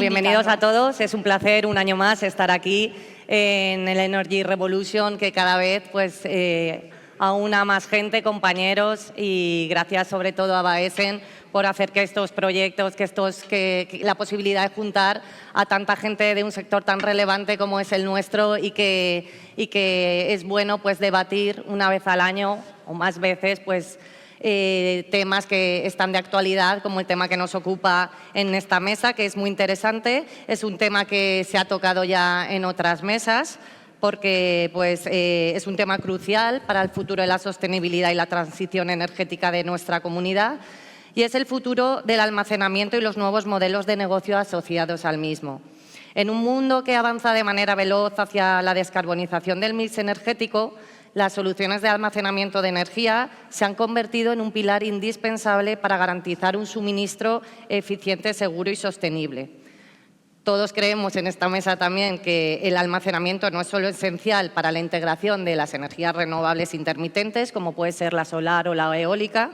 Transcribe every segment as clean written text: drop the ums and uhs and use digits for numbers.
bienvenidos a todos. Es un placer un año más estar aquí en el Energy Revolution, que cada vez pues, aúna más gente, compañeros, y gracias sobre todo a Baesen por hacer que estos proyectos, que la posibilidad de juntar a tanta gente de un sector tan relevante como es el nuestro y que es bueno pues, debatir una vez al año o más veces pues, temas que están de actualidad, como el tema que nos ocupa en esta mesa, que es muy interesante. Es un tema que se ha tocado ya en otras mesas, porque pues, es un tema crucial para el futuro de la sostenibilidad y la transición energética de nuestra comunidad, y es el futuro del almacenamiento y los nuevos modelos de negocio asociados al mismo. En un mundo que avanza de manera veloz hacia la descarbonización del mix energético, las soluciones de almacenamiento de energía se han convertido en un pilar indispensable para garantizar un suministro eficiente, seguro y sostenible. Todos creemos en esta mesa también que el almacenamiento no es solo esencial para la integración de las energías renovables intermitentes, como puede ser la solar o la eólica,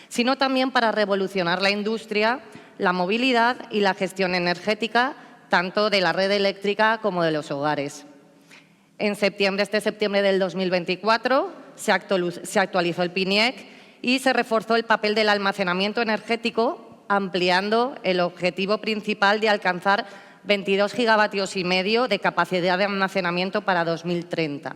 sino también para revolucionar la industria, la movilidad y la gestión energética, tanto de la red eléctrica como de los hogares. En este septiembre del 2024 se actualizó el PNIEC y se reforzó el papel del almacenamiento energético, ampliando el objetivo principal de alcanzar 22 gigavatios y medio de capacidad de almacenamiento para 2030.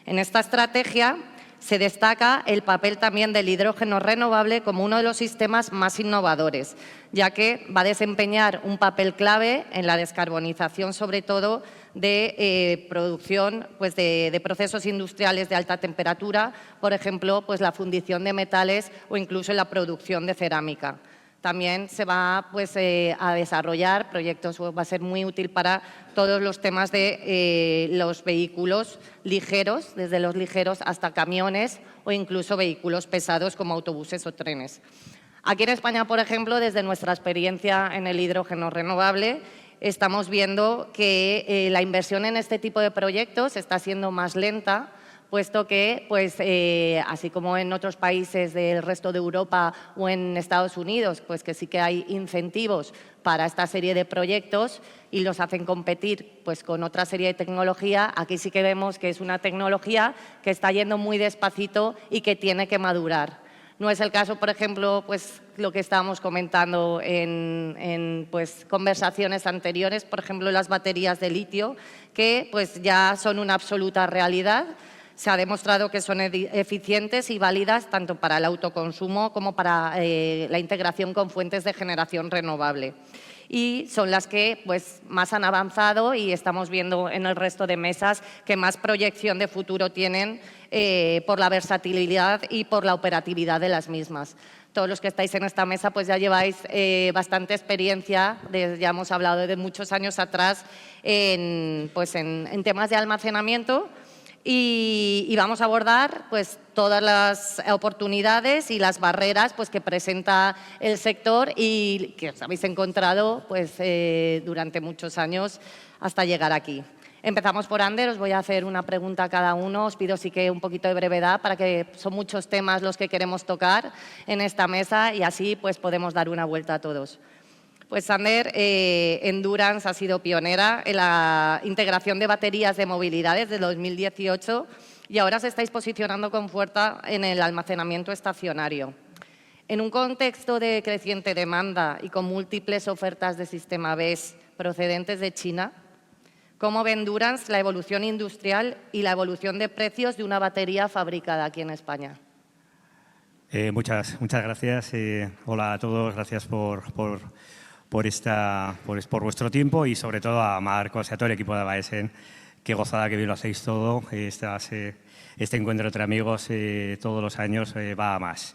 En esta estrategia se destaca el papel también del hidrógeno renovable como uno de los sistemas más innovadores, ya que va a desempeñar un papel clave en la descarbonización, sobre todo de producción pues de procesos industriales de alta temperatura, por ejemplo, pues la fundición de metales o incluso la producción de cerámica. También se va pues, a desarrollar proyectos, va a ser muy útil para todos los temas de los vehículos ligeros, desde los ligeros hasta camiones o incluso vehículos pesados como autobuses o trenes. Aquí en España, por ejemplo, desde nuestra experiencia en el hidrógeno renovable, estamos viendo que la inversión en este tipo de proyectos está siendo más lenta, puesto que, pues, así como en otros países del resto de Europa o en Estados Unidos, pues que sí que hay incentivos para esta serie de proyectos y los hacen competir pues, con otra serie de tecnología, aquí sí que vemos que es una tecnología que está yendo muy despacito y que tiene que madurar. No es el caso, por ejemplo, pues, lo que estábamos comentando en pues, conversaciones anteriores, por ejemplo, las baterías de litio, que pues, ya son una absoluta realidad. Se ha demostrado que son eficientes y válidas tanto para el autoconsumo como para la integración con fuentes de generación renovable. Y son las que pues, más han avanzado y estamos viendo en el resto de mesas que más proyección de futuro tienen por la versatilidad y por la operatividad de las mismas. Todos los que estáis en esta mesa pues ya lleváis bastante experiencia, ya hemos hablado de muchos años atrás en temas de almacenamiento. Y vamos a abordar pues, todas las oportunidades y las barreras pues, que presenta el sector y que os habéis encontrado pues, durante muchos años hasta llegar aquí. Empezamos por Ander, os voy a hacer una pregunta a cada uno, os pido sí que un poquito de brevedad para que son muchos temas los que queremos tocar en esta mesa y así pues, podemos dar una vuelta a todos. Pues Ander, Endurance ha sido pionera en la integración de baterías de movilidad desde 2018 y ahora os estáis posicionando con fuerza en el almacenamiento estacionario. En un contexto de creciente demanda y con múltiples ofertas de sistema BESS procedentes de China, ¿cómo ve Endurance la evolución industrial y la evolución de precios de una batería fabricada aquí en España? Muchas gracias. Hola a todos, gracias por vuestro tiempo y sobre todo a Marcos y a todo el equipo de Baesen. Qué gozada que bien lo hacéis todo. Este encuentro entre amigos todos los años va a más.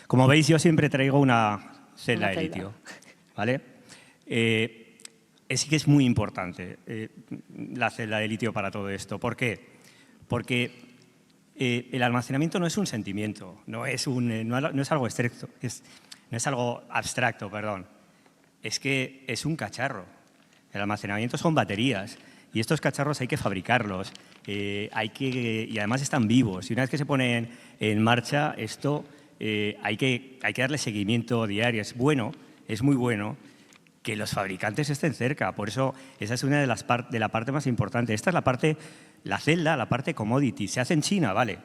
Como veis, yo siempre traigo una celda de litio, ¿vale? Sí que es muy importante la celda de litio para todo esto. ¿Por qué? Porque el almacenamiento no es un sentimiento, no es algo abstracto, no es algo abstracto, perdón. Es que es un cacharro. El almacenamiento son baterías y estos cacharros hay que fabricarlos y además están vivos. Y una vez que se ponen en marcha, esto hay que darle seguimiento diario. Es bueno, es muy bueno que los fabricantes estén cerca. Por eso esa es una de las de la parte más importante. Esta es la celda, la parte commodity. Se hace en China, vale,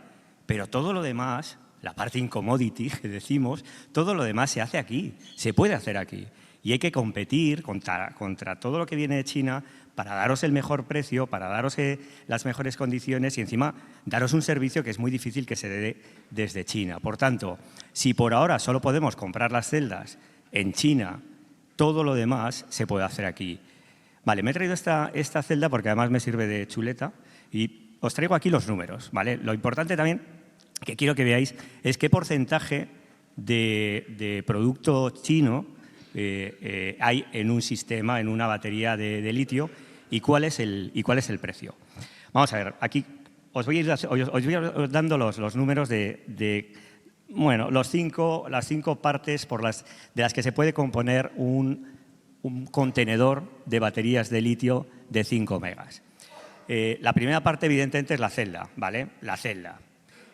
pero todo lo demás, la parte incommodity que decimos, todo lo demás se hace aquí, se puede hacer aquí. Y hay que competir contra todo lo que viene de China para daros el mejor precio, para daros las mejores condiciones y encima daros un servicio que es muy difícil que se dé desde China. Por tanto, si por ahora solo podemos comprar las celdas en China, todo lo demás se puede hacer aquí. Vale, me he traído esta celda porque además me sirve de chuleta y os traigo aquí los números. ¿Vale? Lo importante también que quiero que veáis es qué porcentaje de producto chino hay en un sistema, en una batería de litio y cuál es el precio. Vamos a ver, aquí os voy a ir dando los números de bueno, las cinco partes de las que se puede componer un contenedor de baterías de litio de 5 megas. La primera parte, evidentemente, es la celda, ¿vale? La celda.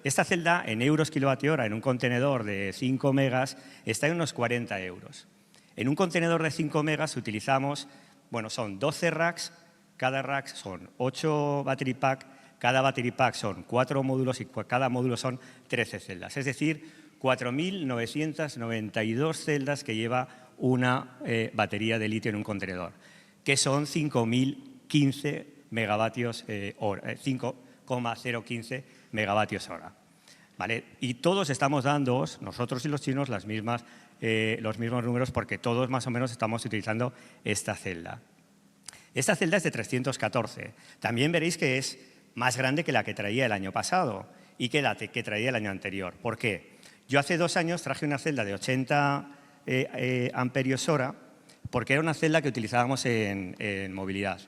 Esta celda, en euros kilovatio-hora, en un contenedor de 5 megas, está en unos 40 euros. En un contenedor de 5 megas utilizamos, bueno, son 12 racks, cada rack son 8 battery pack, cada battery pack son 4 módulos y cada módulo son 13 celdas. Es decir, 4.992 celdas que lleva una batería de litio en un contenedor, que son 5.015 megavatios hora, 5,015 megavatios hora. ¿Vale? Y todos estamos dando, nosotros y los chinos, los mismos números porque todos más o menos estamos utilizando esta celda. Esta celda es de 314. También veréis que es más grande que la que traía el año pasado y que la que traía el año anterior. ¿Por qué? Yo hace 2 años traje una celda de 80 amperios hora porque era una celda que utilizábamos en movilidad.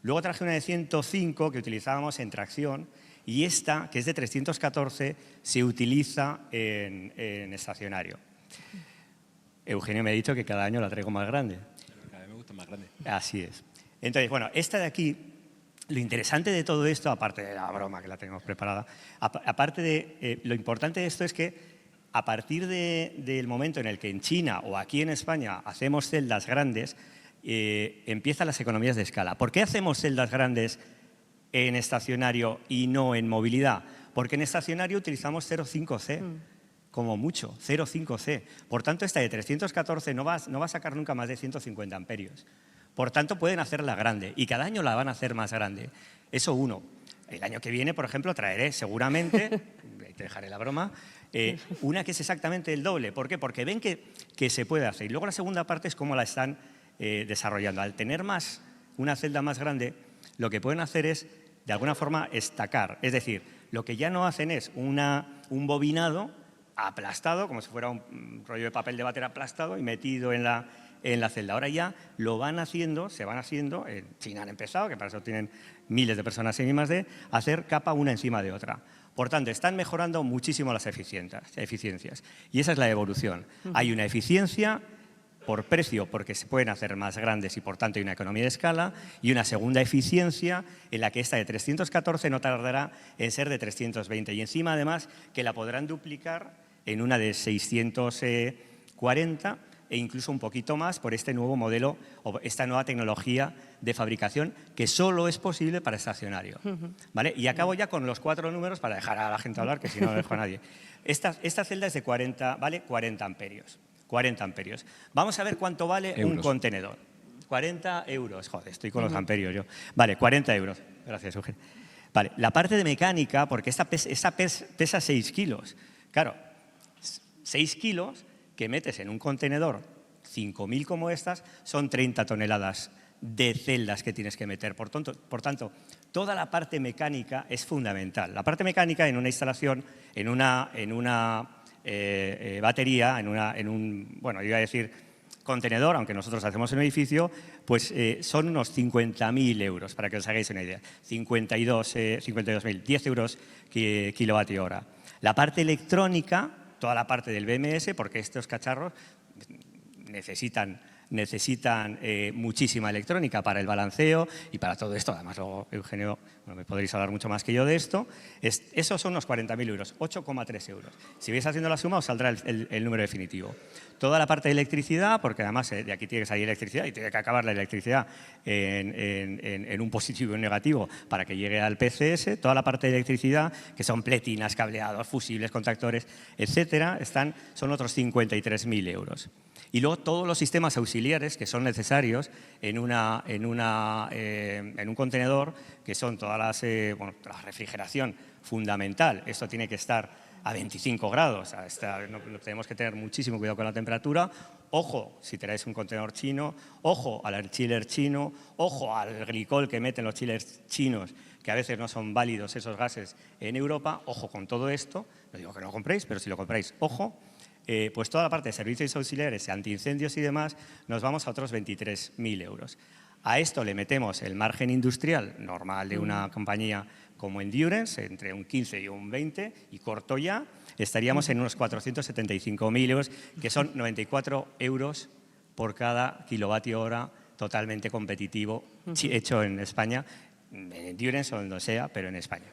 Luego traje una de 105 que utilizábamos en tracción y esta, que es de 314, se utiliza en estacionario. Eugenio me ha dicho que cada año la traigo más grande. Cada vez me gusta más grande. Así es. Entonces, bueno, esta de aquí, lo interesante de todo esto, aparte de la broma que la tenemos preparada, aparte de lo importante de esto es que a partir del momento en el que en China o aquí en España hacemos celdas grandes, empiezan las economías de escala. ¿Por qué hacemos celdas grandes en estacionario y no en movilidad? Porque en estacionario utilizamos 0,5C, como mucho, 0,5C. Por tanto, esta de 314 no va a sacar nunca más de 150 amperios. Por tanto, pueden hacerla grande y cada año la van a hacer más grande. Eso uno. El año que viene, por ejemplo, traeré seguramente, te dejaré la broma, una que es exactamente el doble. ¿Por qué? Porque ven que se puede hacer. Y luego la segunda parte es cómo la están desarrollando. Al tener una celda más grande, lo que pueden hacer es, de alguna forma, estacar. Es decir, lo que ya no hacen es un bobinado aplastado, como si fuera un rollo de papel de váter aplastado y metido en la celda. Ahora ya lo van haciendo, se van haciendo, en China han empezado, que para eso tienen miles de personas en I+D, hacer capa una encima de otra. Por tanto, están mejorando muchísimo las eficiencias. Y esa es la evolución. Hay una eficiencia por precio, porque se pueden hacer más grandes y por tanto hay una economía de escala, y una segunda eficiencia en la que esta de 314 no tardará en ser de 320. Y encima, además, que la podrán duplicar en una de 640 e incluso un poquito más por este nuevo modelo o esta nueva tecnología de fabricación que solo es posible para estacionario. ¿Vale? Y acabo ya con los 4 números para dejar a la gente hablar, que si no, no dejo a nadie. Esta celda es de 40, vale 40 amperios. 40 amperios. Vamos a ver cuánto vale un contenedor. 40 euros. Joder, estoy con los amperios yo. Vale, 40 euros. Gracias, Eugenio. Vale, la parte de mecánica, porque esta pesa 6 kilos. Claro, 6 kilos que metes en un contenedor, 5.000 como estas, son 30 toneladas de celdas que tienes que meter. Por tanto, toda la parte mecánica es fundamental. La parte mecánica en una instalación, en una batería, bueno, iba a decir contenedor, aunque nosotros hacemos en un edificio, pues son unos 50.000 euros, para que os hagáis una idea. 52.000, 10 euros kilovatio hora. La parte electrónica, toda la parte del BMS, porque estos cacharros necesitan necesitan muchísima electrónica para el balanceo y para todo esto. Además, luego, Eugenio, bueno, me podréis hablar mucho más que yo de esto. Esos son unos 40.000 euros, 8,3 euros. Si vais haciendo la suma, os saldrá el número definitivo. Toda la parte de electricidad, porque además de aquí tiene que salir electricidad y tiene que acabar la electricidad en un positivo y un negativo para que llegue al PCS. Toda la parte de electricidad, que son pletinas, cableados, fusibles, contactores, etcétera, son otros 53.000 euros. Y luego todos los sistemas auxiliares que son necesarios en un contenedor, que son todas la refrigeración fundamental. Esto tiene que estar a 25 grados. Tenemos que tener muchísimo cuidado con la temperatura. Ojo, si traéis un contenedor chino, ojo al chiller chino, ojo al glicol que meten los chillers chinos, que a veces no son válidos esos gases en Europa. Ojo con todo esto. No digo que no lo compréis, pero si lo compráis, ojo. Pues toda la parte de servicios auxiliares, antiincendios y demás, nos vamos a otros 23.000 euros. A esto le metemos el margen industrial normal de una compañía como Endurance, entre un 15 y un 20, y corto ya, estaríamos en unos 475.000 euros, que son 94 euros por cada kilovatio hora, totalmente competitivo, hecho en España, en Endurance o donde sea, pero en España.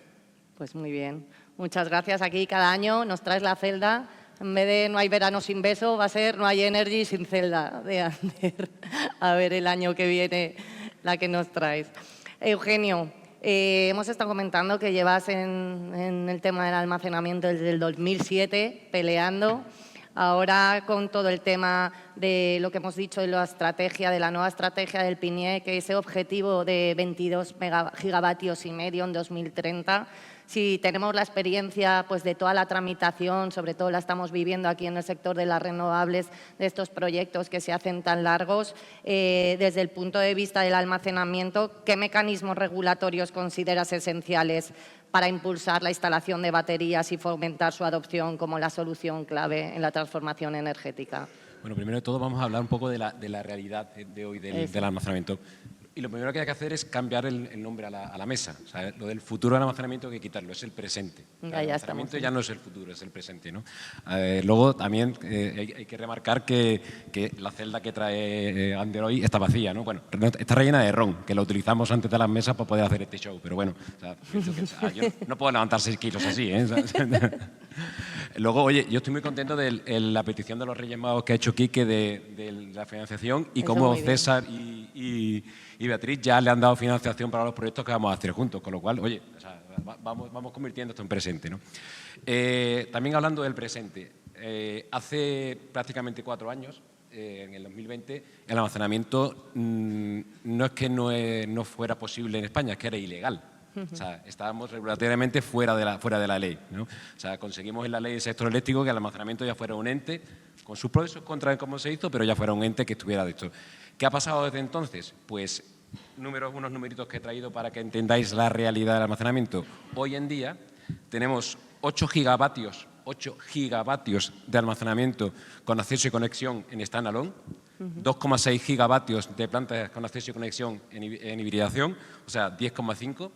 Pues muy bien. Muchas gracias. Aquí cada año nos traes la celda. En vez de no hay verano sin beso, va a ser no hay energy sin celda de Ander. A ver el año que viene la que nos traes. Eugenio, hemos estado comentando que llevas en el tema del almacenamiento desde el 2007 peleando. Ahora con todo el tema de lo que hemos dicho de la estrategia, de la nueva estrategia del PNIEC, que ese objetivo de 22 gigavatios y medio en 2030, si tenemos la experiencia pues, de toda la tramitación, sobre todo la estamos viviendo aquí en el sector de las renovables, de estos proyectos que se hacen tan largos, desde el punto de vista del almacenamiento, ¿qué mecanismos regulatorios consideras esenciales para impulsar la instalación de baterías y fomentar su adopción como la solución clave en la transformación energética? Bueno, primero de todo vamos a hablar un poco de la realidad de hoy del almacenamiento. Y lo primero que hay que hacer es cambiar el nombre a la mesa. O sea, lo del futuro del almacenamiento hay que quitarlo, es el presente. El almacenamiento ya no es el futuro, es el presente, ¿no? Luego también hay que remarcar que la celda que trae Ander hoy está vacía, ¿no? Bueno, está rellena de ron, que la utilizamos antes de las mesas para poder hacer este show, pero bueno, o sea, yo no puedo levantar 6 kilos así, ¿eh? Luego, oye, yo estoy muy contento de la petición de los Reyes Magos que ha hecho Quique de la financiación y cómo César y Beatriz ya le han dado financiación para los proyectos que vamos a hacer juntos, con lo cual, oye, o sea, vamos convirtiendo esto en presente, ¿no? También hablando del presente, hace prácticamente 4 años, en el 2020, el almacenamiento no es que no fuera posible en España, es que era ilegal. O sea, estábamos regulatoriamente fuera de la ley, ¿no? O sea, conseguimos en la ley del sector eléctrico que el almacenamiento ya fuera un ente, con sus pros y sus contras de cómo se hizo, pero ya fuera un ente que estuviera de esto. ¿Qué ha pasado desde entonces? Pues unos numeritos que he traído para que entendáis la realidad del almacenamiento. Hoy en día tenemos 8 gigavatios de almacenamiento con acceso y conexión en standalone, 2,6 gigavatios de plantas con acceso y conexión en hibridación, o sea, 10,5,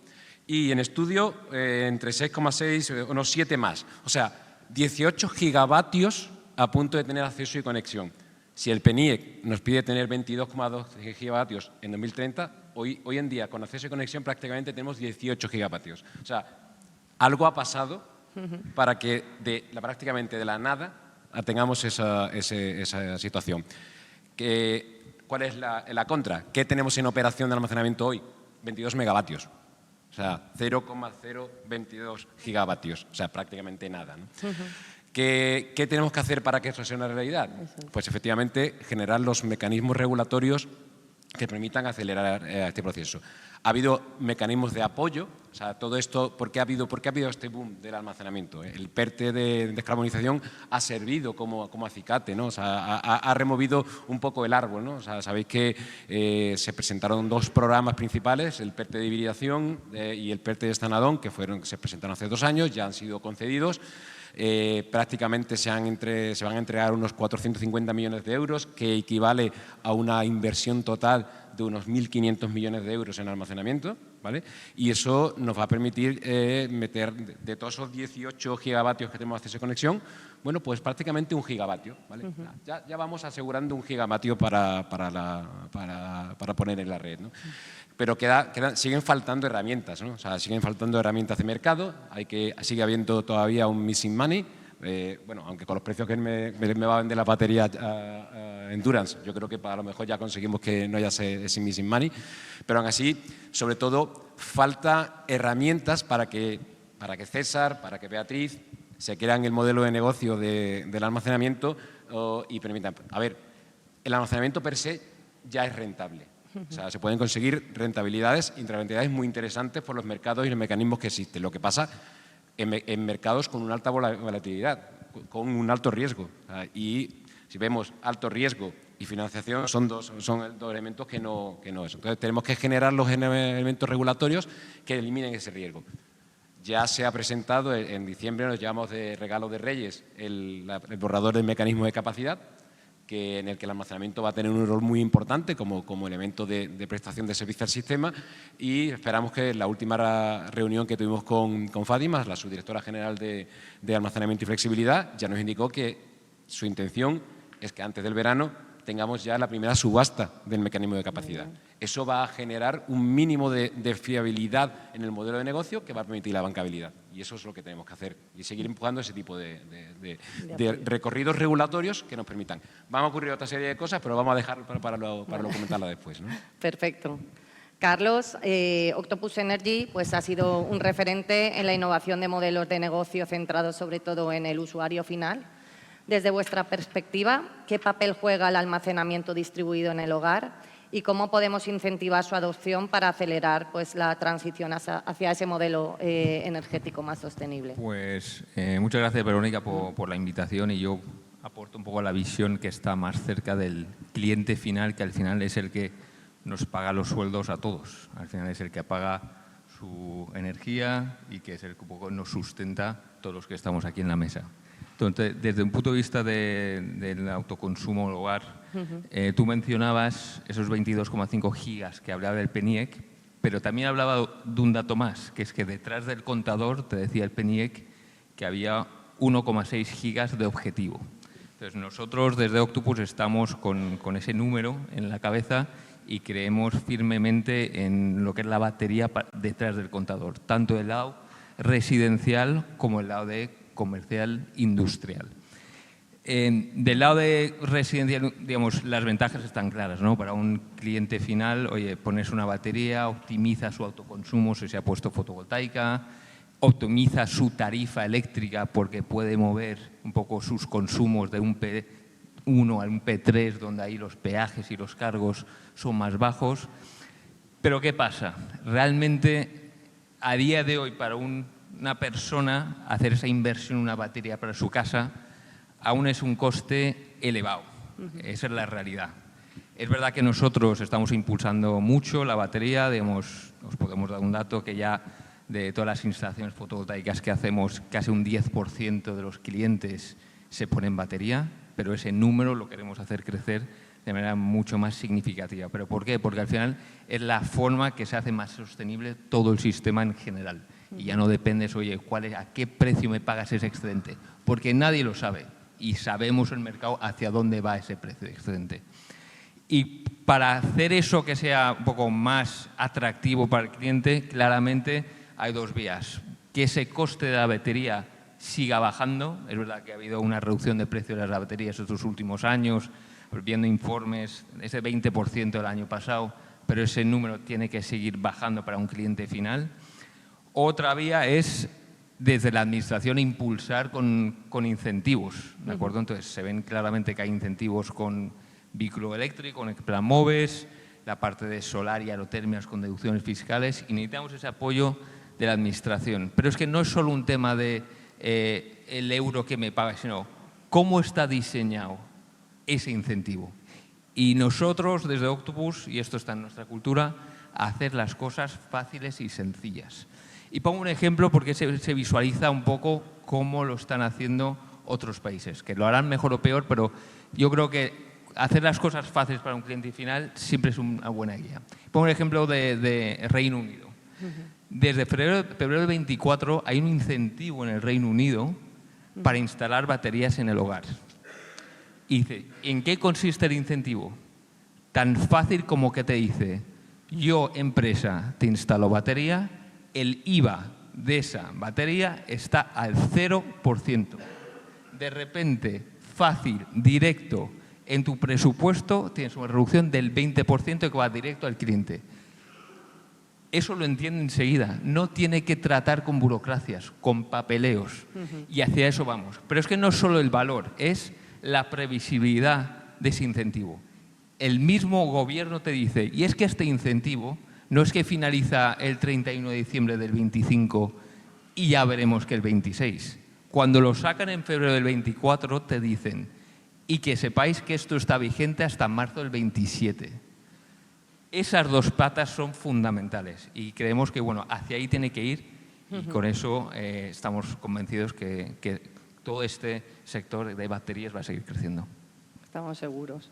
y en estudio entre 6,6, unos 7 más, o sea, 18 gigavatios a punto de tener acceso y conexión. Si el PNIEC nos pide tener 22,2 gigavatios en 2030, hoy en día con acceso y conexión prácticamente tenemos 18 gigavatios. O sea, algo ha pasado para que prácticamente de la nada tengamos esa situación. ¿Cuál es la contra? ¿Qué tenemos en operación de almacenamiento hoy? 22 megavatios. O sea, 0,022 gigavatios. O sea, prácticamente nada, ¿no? ¿Qué tenemos que hacer para que esto sea una realidad? Pues efectivamente generar los mecanismos regulatorios que permitan acelerar este proceso. Ha habido mecanismos de apoyo, o sea, todo esto, ¿por qué ha habido este boom del almacenamiento? El PERTE de descarbonización ha servido como acicate, ¿no? O sea, ha removido un poco el árbol, ¿no? O sea, sabéis que se presentaron 2 programas principales, el PERTE de hibridación y el PERTE de Estanadón, que se presentaron hace 2 años, ya han sido concedidos. Prácticamente se van a entregar unos 450 millones de euros, que equivale a una inversión total de unos 1.500 millones de euros en almacenamiento, ¿vale? Y eso nos va a permitir meter de todos esos 18 gigavatios que tenemos de acceso a conexión, bueno, pues prácticamente 1 gigavatio, ¿vale? Ya vamos asegurando 1 gigavatio para poner en la red, ¿no? Pero siguen faltando herramientas, ¿no? O sea, siguen faltando herramientas de mercado, sigue habiendo todavía un missing money. Bueno, aunque con los precios que me va a vender la batería Endurance, yo creo que a lo mejor ya conseguimos que no haya ese missing money, pero aún así, sobre todo, falta herramientas para que César, para que Beatriz se crean el modelo de negocio del almacenamiento y permitan. A ver, el almacenamiento per se ya es rentable. O sea, se pueden conseguir rentabilidades, intrarentabilidades muy interesantes por los mercados y los mecanismos que existen. Lo que pasa en mercados con una alta volatilidad, con un alto riesgo. Y si vemos alto riesgo y financiación, son dos elementos que no es. Entonces, tenemos que generar los elementos regulatorios que eliminen ese riesgo. Ya se ha presentado en diciembre, nos llevamos de regalo de Reyes, el borrador del mecanismo de capacidad, en el que el almacenamiento va a tener un rol muy importante como elemento de prestación de servicio al sistema, y esperamos que en la última reunión que tuvimos con Fátima, la subdirectora general de Almacenamiento y Flexibilidad, ya nos indicó que su intención es que antes del verano tengamos ya la primera subasta del mecanismo de capacidad. Eso va a generar un mínimo de fiabilidad en el modelo de negocio que va a permitir la bancabilidad. Y eso es lo que tenemos que hacer y seguir empujando ese tipo de recorridos regulatorios que nos permitan. Van a ocurrir otra serie de cosas, pero vamos a dejar para comentarla después, ¿no? Perfecto. Carlos, Octopus Energy pues, ha sido un referente en la innovación de modelos de negocio centrados sobre todo en el usuario final. Desde vuestra perspectiva, ¿qué papel juega el almacenamiento distribuido en el hogar y cómo podemos incentivar su adopción para acelerar pues, la transición hacia ese modelo energético más sostenible? Pues muchas gracias, Verónica, por la invitación, y yo aporto un poco la visión que está más cerca del cliente final, que al final es el que nos paga los sueldos a todos. Al final es el que paga su energía y que es el que un poco nos sustenta todos los que estamos aquí en la mesa. Entonces, desde un punto de vista del autoconsumo del hogar, tú mencionabas esos 22,5 gigas que hablaba el PNIEC, pero también hablaba de un dato más, que es que detrás del contador, te decía el PNIEC, que había 1,6 gigas de objetivo. Entonces, nosotros desde Octopus estamos con ese número en la cabeza y creemos firmemente en lo que es la batería detrás del contador, tanto el lado residencial como el lado de comercial industrial. Del lado de residencial, digamos, las ventajas están claras, ¿no? Para un cliente final, oye, pones una batería, optimiza su autoconsumo si se ha puesto fotovoltaica, optimiza su tarifa eléctrica porque puede mover un poco sus consumos de un P1 a un P3, donde ahí los peajes y los cargos son más bajos. Pero ¿qué pasa? Realmente, a día de hoy, para una persona hacer esa inversión en una batería para su casa aún es un coste elevado. Esa es la realidad. Es verdad que nosotros estamos impulsando mucho la batería, digamos, os podemos dar un dato que ya de todas las instalaciones fotovoltaicas que hacemos, casi un 10% de los clientes se ponen batería, pero ese número lo queremos hacer crecer de manera mucho más significativa. ¿Pero por qué? Porque al final es la forma que se hace más sostenible todo el sistema en general. Y ya no dependes, oye, ¿a qué precio me pagas ese excedente? Porque nadie lo sabe y sabemos el mercado hacia dónde va ese precio de excedente. Y para hacer eso que sea un poco más atractivo para el cliente, claramente hay dos vías. Que ese coste de la batería siga bajando. Es verdad que ha habido una reducción de precio de las baterías estos últimos años, viendo informes, ese 20% el año pasado, pero ese número tiene que seguir bajando para un cliente final. Otra vía es, desde la Administración, impulsar con incentivos, ¿de acuerdo? Entonces, se ven claramente que hay incentivos con vehículo eléctrico, con el plan MOVES, la parte de solar y aerotermias con deducciones fiscales, y necesitamos ese apoyo de la Administración. Pero es que no es solo un tema de el euro que me paga, sino cómo está diseñado ese incentivo. Y nosotros, desde Octopus, y esto está en nuestra cultura, hacer las cosas fáciles y sencillas. Y pongo un ejemplo porque se visualiza un poco cómo lo están haciendo otros países, que lo harán mejor o peor, pero yo creo que hacer las cosas fáciles para un cliente final siempre es una buena guía. Pongo el ejemplo de Reino Unido. Desde febrero del 24 hay un incentivo en el Reino Unido para instalar baterías en el hogar. Y dice, ¿en qué consiste el incentivo? Tan fácil como que te dice, yo, empresa, te instalo batería, el IVA de esa batería está al 0%. De repente, fácil, directo, en tu presupuesto tienes una reducción del 20% que va directo al cliente. Eso lo entiende enseguida. No tiene que tratar con burocracias, con papeleos. Y hacia eso vamos. Pero es que no es solo el valor, es la previsibilidad de ese incentivo. El mismo gobierno te dice, y es que este incentivo no es que finaliza el 31 de diciembre del 25 y ya veremos que el 26. Cuando lo sacan en febrero del 24 te dicen, y que sepáis que esto está vigente hasta marzo del 27. Esas dos patas son fundamentales y creemos que bueno, hacia ahí tiene que ir y con eso estamos convencidos que todo este sector de baterías va a seguir creciendo. Estamos seguros.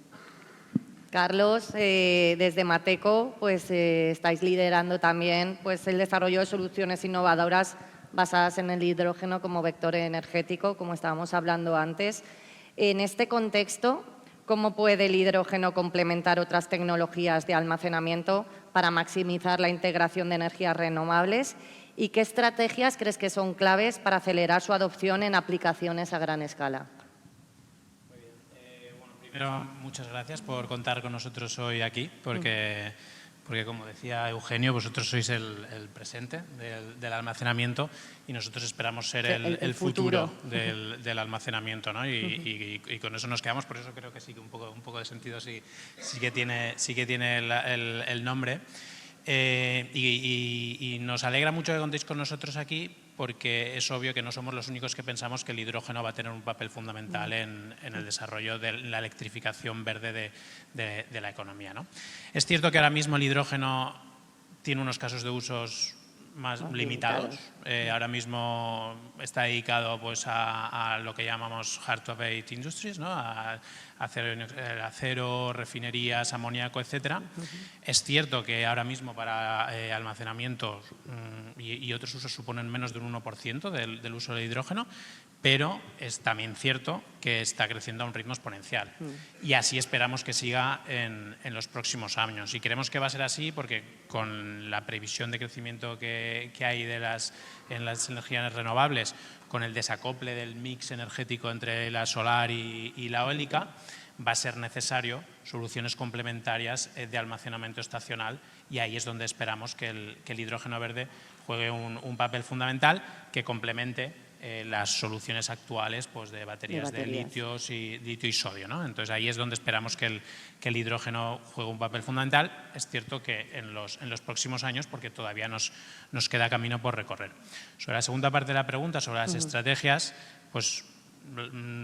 Carlos, desde Mateco pues, estáis liderando también pues, el desarrollo de soluciones innovadoras basadas en el hidrógeno como vector energético, como estábamos hablando antes. En este contexto, ¿cómo puede el hidrógeno complementar otras tecnologías de almacenamiento para maximizar la integración de energías renovables? ¿Y qué estrategias crees que son claves para acelerar su adopción en aplicaciones a gran escala? Muy bien. Bueno, primero, muchas gracias por contar con nosotros hoy aquí, porque como decía Eugenio, vosotros sois el presente del almacenamiento y nosotros esperamos ser el futuro del almacenamiento, ¿no? Y con eso nos quedamos, por eso creo que sí que un poco de sentido sí que tiene el nombre. Y nos alegra mucho que contéis con nosotros aquí porque es obvio que no somos los únicos que pensamos que el hidrógeno va a tener un papel fundamental en el desarrollo de la electrificación verde de la economía, ¿no? Es cierto que ahora mismo el hidrógeno tiene unos casos de usos más limitados. Ahora mismo está dedicado pues, a lo que llamamos hard-to-abate industries, ¿no? A acero, refinerías, amoníaco, etcétera. Es cierto que ahora mismo para almacenamiento y otros usos suponen menos de un 1% del uso del hidrógeno, pero es también cierto que está creciendo a un ritmo exponencial. Y así esperamos que siga en los próximos años. Y creemos que va a ser así porque con la previsión de crecimiento que hay en las energías renovables, con el desacople del mix energético entre la solar y la eólica, va a ser necesario soluciones complementarias de almacenamiento estacional y ahí es donde esperamos que el hidrógeno verde juegue un papel fundamental que complemente las soluciones actuales pues, de baterías de litio y sodio, ¿no? Entonces ahí es donde esperamos que el hidrógeno juegue un papel fundamental. Es cierto que en los próximos años, porque todavía nos queda camino por recorrer. Sobre la segunda parte de la pregunta, sobre las estrategias, pues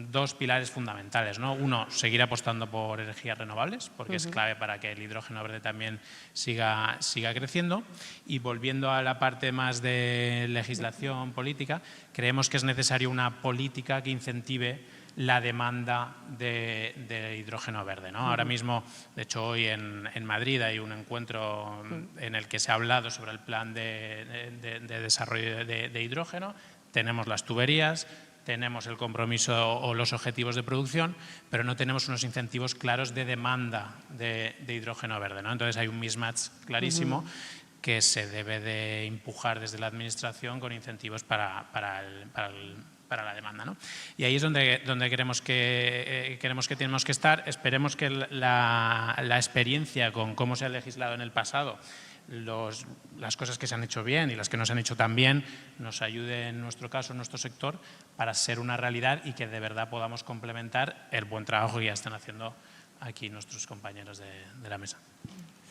dos pilares fundamentales, ¿no? Uno, seguir apostando por energías renovables, porque es clave para que el hidrógeno verde también siga creciendo. Y volviendo a la parte más de legislación política, creemos que es necesaria una política que incentive la demanda de hidrógeno verde, ¿no? Ahora mismo, de hecho, hoy en Madrid hay un encuentro en el que se ha hablado sobre el plan de desarrollo de hidrógeno. Tenemos las tuberías, tenemos el compromiso o los objetivos de producción, pero no tenemos unos incentivos claros de demanda de hidrógeno verde, ¿no? Entonces hay un mismatch clarísimo que se debe de empujar desde la administración con incentivos para la demanda, ¿no? Y ahí es donde creemos que tenemos que estar. Esperemos que la experiencia con cómo se ha legislado en el pasado, las cosas que se han hecho bien y las que no se han hecho tan bien, nos ayude en nuestro caso, en nuestro sector, para ser una realidad y que de verdad podamos complementar el buen trabajo que ya están haciendo aquí nuestros compañeros de la mesa.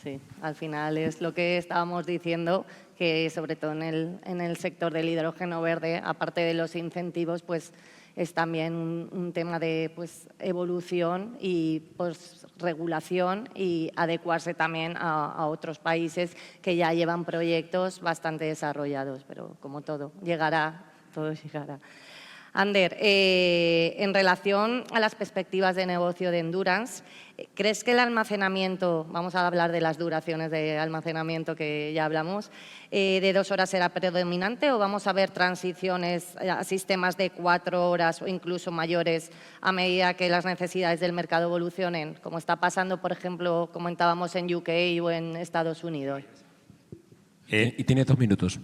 Sí, al final es lo que estábamos diciendo, que sobre todo en el sector del hidrógeno verde, aparte de los incentivos, pues es también un tema de pues, evolución y pues, regulación y adecuarse también a otros países que ya llevan proyectos bastante desarrollados, pero como todo llegará. Ander, en relación a las perspectivas de negocio de Endurance, ¿crees que el almacenamiento, vamos a hablar de las duraciones de almacenamiento que ya hablamos, de 2 horas será predominante o vamos a ver transiciones a sistemas de 4 horas o incluso mayores a medida que las necesidades del mercado evolucionen, como está pasando, por ejemplo, comentábamos en UK o en Estados Unidos? Y tiene 2 minutos.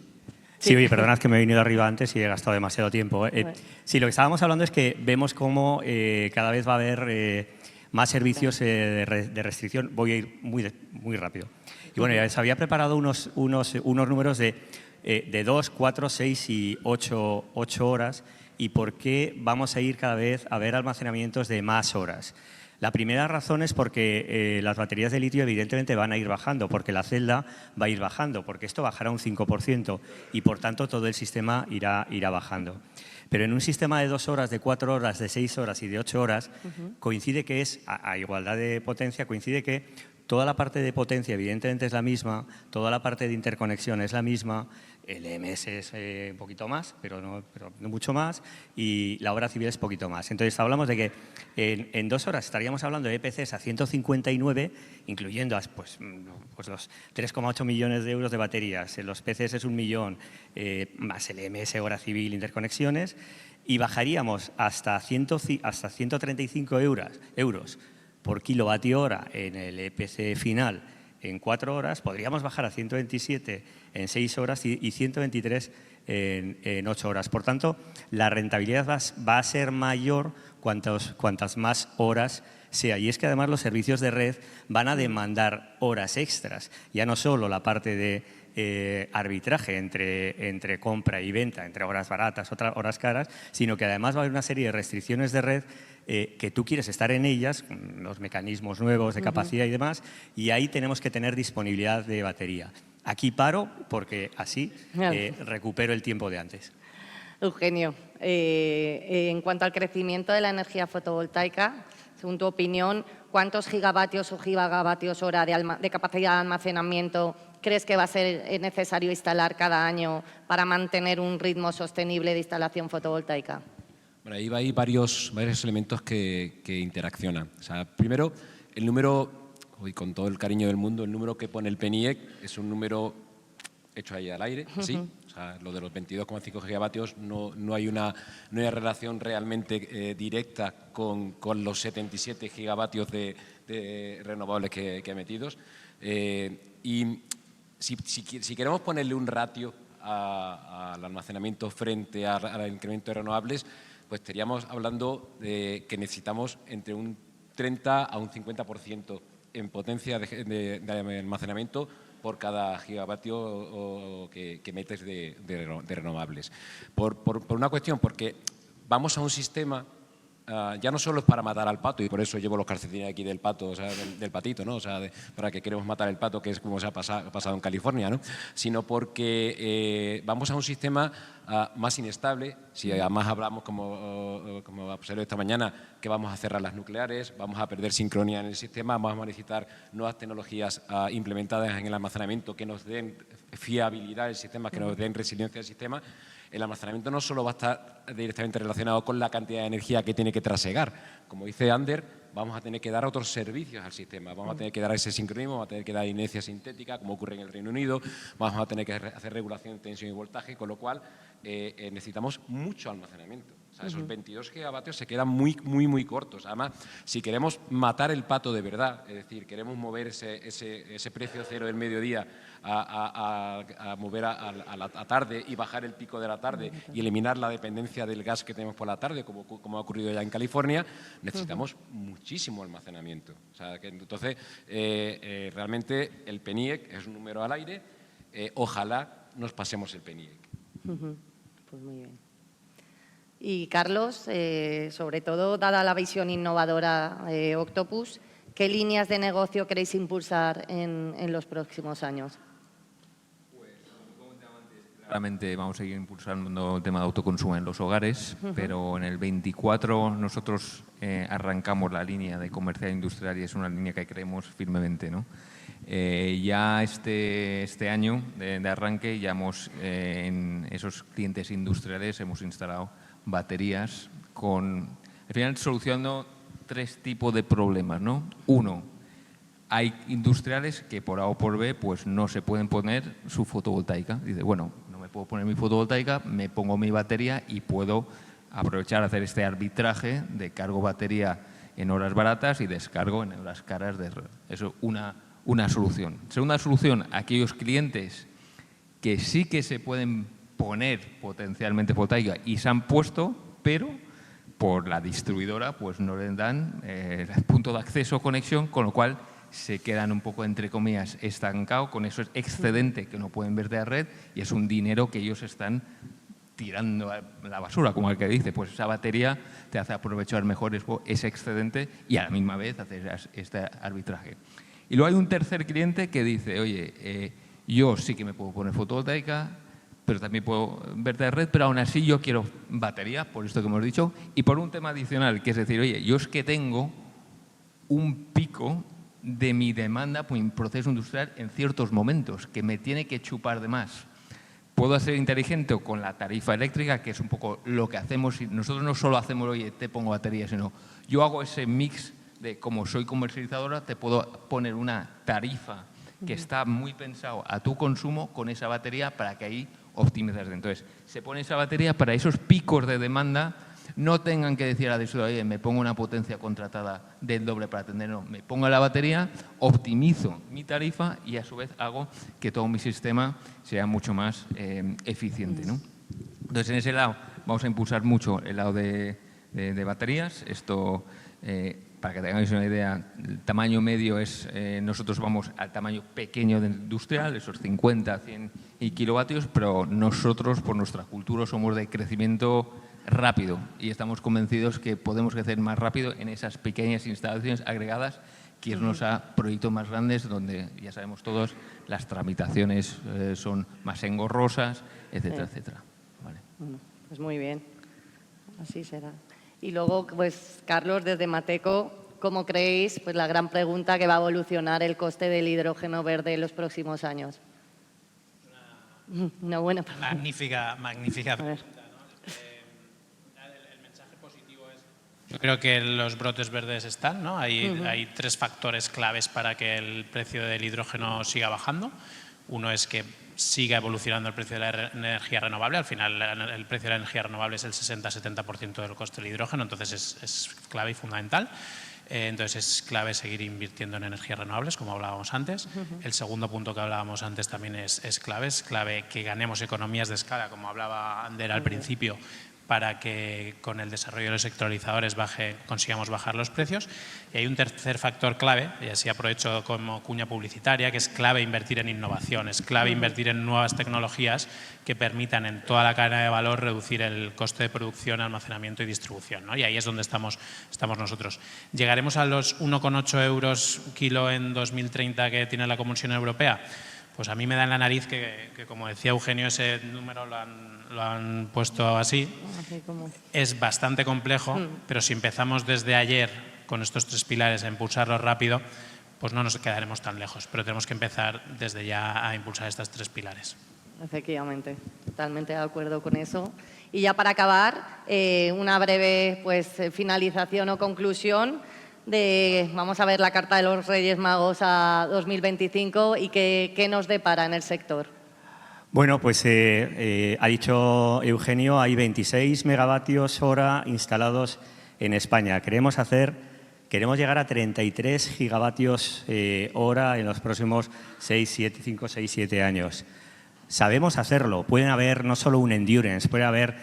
Sí, oye, perdonad que me he venido arriba antes y he gastado demasiado tiempo. Sí, lo que estábamos hablando es que vemos cómo cada vez va a haber más servicios de restricción. Voy a ir muy rápido. Y bueno, ya les había preparado unos números de 2, 4, 6 y 8 horas y por qué vamos a ir cada vez a ver almacenamientos de más horas. La primera razón es porque las baterías de litio evidentemente van a ir bajando, porque la celda va a ir bajando, porque esto bajará un 5% y por tanto todo el sistema irá bajando. Pero en un sistema de 2 horas, de 4 horas, de 6 horas y de 8 horas, coincide que es, a igualdad de potencia, coincide que toda la parte de potencia evidentemente es la misma, toda la parte de interconexión es la misma, el EMS es un poquito más, pero no mucho más, y la obra civil es poquito más. Entonces, hablamos de que en 2 horas estaríamos hablando de EPCs a 159, incluyendo pues los 3,8 millones de euros de baterías, en los PCs es 1 millón, más el EMS, obra civil, interconexiones, y bajaríamos hasta 135 euros por kilovatio hora en el EPC final en 4 horas, podríamos bajar a 127 en 6 horas y 123 en 8 horas. Por tanto, la rentabilidad va a ser mayor cuantas más horas sea. Y es que además los servicios de red van a demandar horas extras, ya no solo la parte de arbitraje entre compra y venta, entre horas baratas, horas caras, sino que además va a haber una serie de restricciones de red que tú quieres estar en ellas, los mecanismos nuevos de capacidad y demás, y ahí tenemos que tener disponibilidad de batería. Aquí paro porque así recupero el tiempo de antes. Eugenio, en cuanto al crecimiento de la energía fotovoltaica, según tu opinión, ¿cuántos gigavatios o gigavatios hora de capacidad de almacenamiento crees que va a ser necesario instalar cada año para mantener un ritmo sostenible de instalación fotovoltaica? Bueno, ahí hay varios elementos que interaccionan. O sea, primero, el número, y con todo el cariño del mundo, el número que pone el PNIEC es un número hecho ahí al aire, ¿sí? O sea, lo de los 22,5 gigavatios no hay una relación realmente directa con los 77 gigavatios de renovables que he metidos. Y si queremos ponerle un ratio al almacenamiento frente al incremento de renovables, pues estaríamos hablando de que necesitamos entre un 30 a un 50% en potencia de almacenamiento por cada gigavatio que metes de renovables. Por una cuestión, porque vamos a un sistema, ya no solo es para matar al pato, y por eso llevo los calcetines aquí del pato, o sea, del patito, ¿no? O sea, para que queremos matar el pato, que es como se ha pasado en California, ¿no? Sino porque vamos a un sistema más inestable. Si además hablamos, como observé esta mañana, que vamos a cerrar las nucleares, vamos a perder sincronía en el sistema, vamos a necesitar nuevas tecnologías implementadas en el almacenamiento que nos den fiabilidad del sistema, que nos den resiliencia del sistema. El almacenamiento no solo va a estar directamente relacionado con la cantidad de energía que tiene que trasegar. Como dice Ander, vamos a tener que dar otros servicios al sistema. Vamos a tener que dar ese sincronismo, vamos a tener que dar inercia sintética, como ocurre en el Reino Unido. Vamos a tener que hacer regulación de tensión y voltaje, con lo cual necesitamos mucho almacenamiento. O sea, esos 22 gigavatios se quedan muy cortos. Además, si queremos matar el pato de verdad, es decir, queremos mover ese precio cero del mediodía a mover a la tarde y bajar el pico de la tarde y eliminar la dependencia del gas que tenemos por la tarde, como ha ocurrido ya en California, necesitamos muchísimo almacenamiento. O sea, que entonces, realmente el PNIEC es un número al aire. Ojalá nos pasemos el PNIEC. Pues muy bien. Y Carlos, sobre todo, dada la visión innovadora de Octopus, ¿qué líneas de negocio queréis impulsar en los próximos años? Pues, como comentaba antes, claramente vamos a seguir impulsando el tema de autoconsumo en los hogares, pero en el 24 nosotros arrancamos la línea de comercial industrial y es una línea que creemos firmemente, ¿no? Ya este año de arranque ya en esos clientes industriales hemos instalado baterías al final solucionando 3 tipos de problemas, ¿no? Uno, hay industriales que por A o por B pues no se pueden poner su fotovoltaica. Dice, bueno, no me puedo poner mi fotovoltaica, me pongo mi batería y puedo aprovechar hacer este arbitraje de cargo batería en horas baratas y descargo en horas caras. Eso es una solución. Segunda solución, aquellos clientes que sí que se pueden poner potencialmente fotovoltaica y se han puesto, pero por la distribuidora pues no les dan el punto de acceso o conexión, con lo cual se quedan un poco, entre comillas, estancados con eso excedente que no pueden ver de la red y es un dinero que ellos están tirando a la basura, como el que dice, pues esa batería te hace aprovechar mejor ese excedente y a la misma vez hacer este arbitraje. Y luego hay un tercer cliente que dice, oye, yo sí que me puedo poner fotovoltaica, pero también puedo ver de red, pero aún así yo quiero batería, por esto que hemos dicho, y por un tema adicional, que es decir, oye, yo es que tengo un pico de mi demanda por un proceso industrial en ciertos momentos, que me tiene que chupar de más. Puedo ser inteligente con la tarifa eléctrica, que es un poco lo que hacemos. Nosotros no solo hacemos, oye, te pongo batería, sino yo hago ese mix de, como soy comercializadora, te puedo poner una tarifa que está muy pensado a tu consumo con esa batería para que ahí optimizas. Entonces, se pone esa batería para esos picos de demanda, no tengan que decir a la distribuidora, oye, me pongo una potencia contratada del doble para atender, no, me pongo la batería, optimizo mi tarifa y a su vez hago que todo mi sistema sea mucho más eficiente, ¿no? Entonces, en ese lado vamos a impulsar mucho el lado de baterías. Esto, para que tengáis una idea, el tamaño medio es, nosotros vamos al tamaño pequeño de industrial, esos 50, 100 kilovatios, pero nosotros, por nuestra cultura, somos de crecimiento rápido y estamos convencidos que podemos crecer más rápido en esas pequeñas instalaciones agregadas que irnos a proyectos más grandes donde, ya sabemos todos, las tramitaciones son más engorrosas, etcétera, etcétera. Vale. Pues muy bien, así será. Y luego, pues, Carlos, desde Mateco, ¿cómo creéis pues, la gran pregunta que va a evolucionar el coste del hidrógeno verde en los próximos años? Una buena pregunta. Magnífica pregunta. Yo creo que los brotes verdes están, ¿no? Hay 3 factores claves para que el precio del hidrógeno siga bajando. Uno es que siga evolucionando el precio de la energía renovable. Al final, el precio de la energía renovable es el 60-70% del coste del hidrógeno, entonces es clave y fundamental. Entonces es clave seguir invirtiendo en energías renovables, como hablábamos antes. El segundo punto que hablábamos antes también es clave que ganemos economías de escala, como hablaba Ander al principio, para que con el desarrollo de los sectorizadores consigamos bajar los precios. Y hay un tercer factor clave, y así aprovecho como cuña publicitaria, que es clave invertir en innovación, es clave invertir en nuevas tecnologías que permitan en toda la cadena de valor reducir el coste de producción, almacenamiento y distribución, ¿no? Y ahí es donde estamos nosotros. ¿Llegaremos a los 1,8 euros kilo en 2030 que tiene la Comisión Europea? Pues a mí me da en la nariz que como decía Eugenio, ese número lo han puesto así. Es bastante complejo, pero si empezamos desde ayer con estos 3 pilares a impulsarlo rápido, pues no nos quedaremos tan lejos. Pero tenemos que empezar desde ya a impulsar estos 3 pilares. Efectivamente, totalmente de acuerdo con eso. Y ya para acabar, una breve pues, finalización o conclusión. Vamos a ver la carta de los Reyes Magos a 2025 y qué nos depara en el sector. Bueno, pues ha dicho Eugenio, hay 26 megavatios hora instalados en España. Queremos llegar a 33 gigavatios hora en los próximos 5, 6, 7 años. Sabemos hacerlo. Pueden haber no solo un endurance, puede haber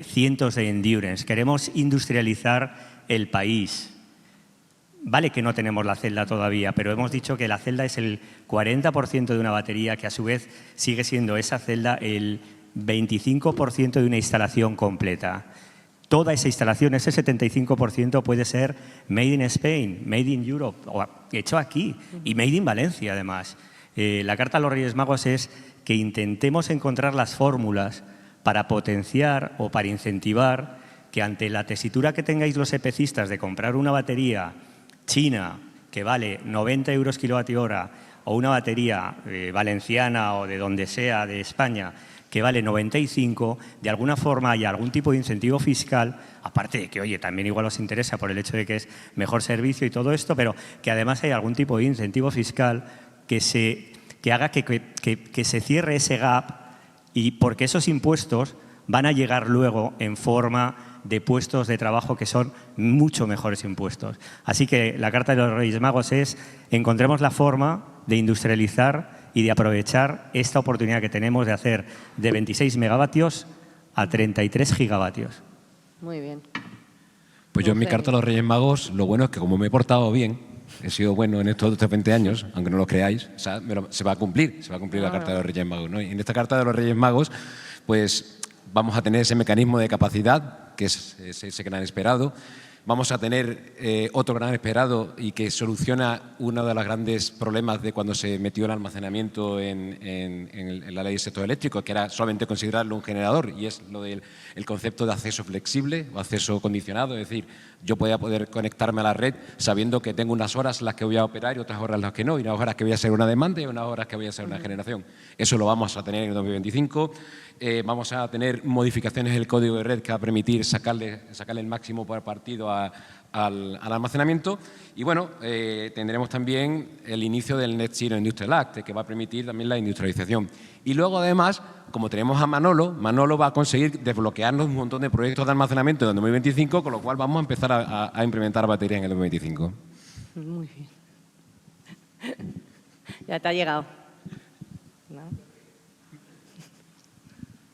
cientos de endurance. Queremos industrializar el país. Vale que no tenemos la celda todavía, pero hemos dicho que la celda es el 40% de una batería, que a su vez sigue siendo esa celda el 25% de una instalación completa. Toda esa instalación, ese 75%, puede ser made in Spain, made in Europe, o hecho aquí, y made in Valencia además. La carta a los Reyes Magos es que intentemos encontrar las fórmulas para potenciar o para incentivar que ante la tesitura que tengáis los EPCistas de comprar una batería china que vale 90 euros kilovatio hora o una batería valenciana o de donde sea de España que vale 95, de alguna forma hay algún tipo de incentivo fiscal, aparte de que, oye, también igual os interesa por el hecho de que es mejor servicio y todo esto, pero que además hay algún tipo de incentivo fiscal que haga que se cierre ese gap, y porque esos impuestos van a llegar luego en forma de puestos de trabajo que son mucho mejores impuestos. Así que la carta de los Reyes Magos es: encontremos la forma de industrializar y de aprovechar esta oportunidad que tenemos de hacer de 26 megavatios a 33 gigavatios. Muy bien. Pues yo en mi carta a los Reyes Magos, lo bueno es que como me he portado bien, he sido bueno en estos 20 años, aunque no lo creáis, o sea, se va a cumplir la carta de los Reyes Magos, ¿no? Y en esta carta de los Reyes Magos, pues vamos a tener ese mecanismo de capacidad, que es ese gran esperado. Vamos a tener otro gran esperado y que soluciona uno de los grandes problemas de cuando se metió el almacenamiento en la ley del sector eléctrico, que era solamente considerarlo un generador, y es lo del concepto de acceso flexible o acceso condicionado. Es decir, yo voy a poder conectarme a la red sabiendo que tengo unas horas en las que voy a operar y otras horas en las que no, y unas horas que voy a hacer una demanda y unas horas que voy a hacer una generación. Eso lo vamos a tener en el 2025. Vamos a tener modificaciones del código de red que va a permitir sacarle el máximo por partido al almacenamiento. Y bueno, tendremos también el inicio del Net Zero Industrial Act, que va a permitir también la industrialización. Y luego, además, como tenemos a Manolo va a conseguir desbloquearnos un montón de proyectos de almacenamiento en el 2025, con lo cual vamos a empezar a implementar baterías en el 2025. Muy bien. Ya te ha llegado, ¿no?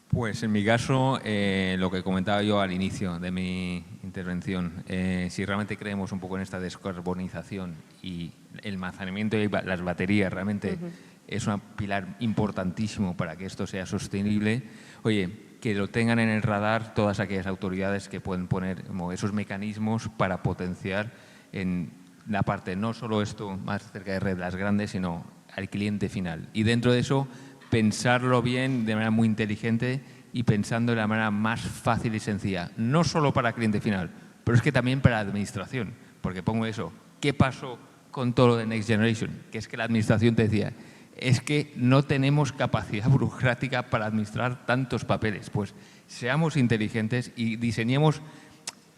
Pues en mi caso, lo que comentaba yo al inicio de mi intervención, si realmente creemos un poco en esta descarbonización y el almacenamiento y las baterías realmente es un pilar importantísimo para que esto sea sostenible, oye, que lo tengan en el radar todas aquellas autoridades que pueden poner esos mecanismos para potenciar en la parte, no solo esto más cerca de red, las grandes, sino al cliente final. Y dentro de eso, pensarlo bien de manera muy inteligente y pensando de la manera más fácil y sencilla, no solo para el cliente final, pero es que también para la administración, porque pongo eso, ¿qué pasó con todo lo de Next Generation? Que es que la administración te decía, es que no tenemos capacidad burocrática para administrar tantos papeles. Pues seamos inteligentes y diseñemos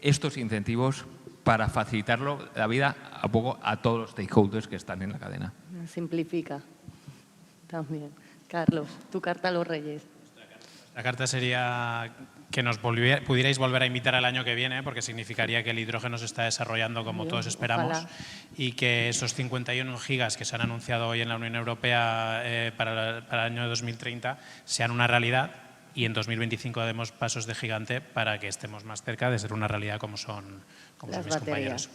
estos incentivos para facilitarlo la vida a todos los stakeholders que están en la cadena. Simplifica también. Carlos, tu carta a los Reyes. La carta sería que nos pudierais volver a invitar el año que viene, porque significaría que el hidrógeno se está desarrollando como todos esperamos. Ojalá. Y que esos 51 gigas que se han anunciado hoy en la Unión Europea para el año 2030 sean una realidad, y en 2025 demos pasos de gigante para que estemos más cerca de ser una realidad como son mis compañeros.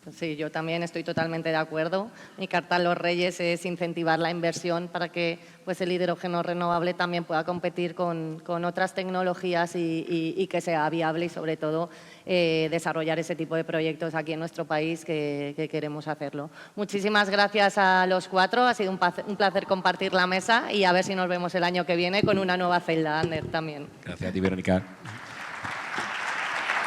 Pues sí, yo también estoy totalmente de acuerdo. Mi carta a los Reyes es incentivar la inversión para que pues, el hidrógeno renovable también pueda competir con otras tecnologías y que sea viable, y sobre todo desarrollar ese tipo de proyectos aquí en nuestro país que queremos hacerlo. Muchísimas gracias a los cuatro, ha sido un placer compartir la mesa y a ver si nos vemos el año que viene con una nueva celda, Ander, también. Gracias a ti, Verónica.